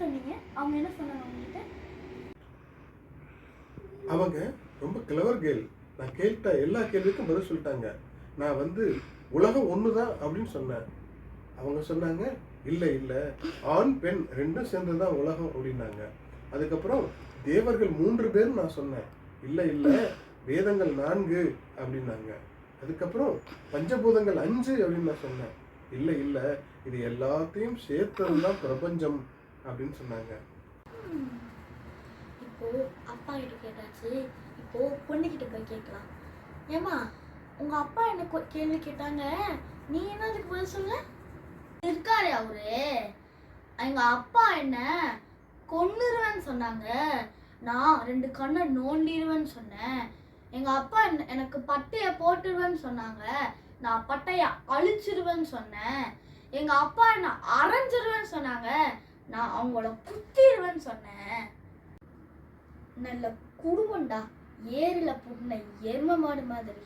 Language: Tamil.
சொன்னீங்க? அவங்க என்ன சொன்னாங்க உங்ககிட்ட? அவங்க ரொம்ப கிளவர் கேர்ள். நான் கேட்ட எல்லா கேள்விக்கும் பதில் சொல்லிட்டாங்க. நான் உலகம் ஒண்ணுதான் அப்படின்னு சொன்னேன். அவங்க சொன்னாங்க, இல்ல இல்ல, ஆண் பெண் ரெண்டும் சேர்ந்ததுதான் உலகம் அப்படின்னாங்க. அதுக்கப்புறம் தேவர்கள் 3 பேர் நான் சொன்னேன். இல்ல இல்ல, வேதங்கள் 4 அப்படின்னாங்க. அதுக்கப்புறம் பஞ்சபூதங்கள் 5 அப்படின்னு நான் சொன்னேன். இல்ல இல்ல, இது எல்லாத்தையும் சேர்த்ததுதான் பிரபஞ்சம் அப்படின்னு சொன்னாங்க. இப்போ அப்பா கிட்ட கேட்டாச்சு, இப்போ பொண்ணுகிட்ட போய் கேட்கலாம். ஏமா, உங்க அப்பா என்ன கேள்வி கேட்டாங்க, நீ என்ன அதுக்கு பதில் சொல்ல? இருக்காரு அவரு. எங்க அப்பா என்ன கொன்னுருவேன்னு சொன்னாங்க, நான் 2 கண்ணை நோண்டிடுவேன்னு சொன்னேன். எங்க அப்பா எனக்கு பட்டைய போட்டுருவேன்னு சொன்னாங்க, நான் பட்டைய அழிச்சிருவேன்னு சொன்னேன். எங்க அப்பா என்ன அரைஞ்சிருவேன்னு சொன்னாங்க, நான் அவங்கள குத்திடுவேன்னு சொன்னேன். நல்ல குடும்பம்டா, ஏரில புட்டின எரும மாடு மாதிரி.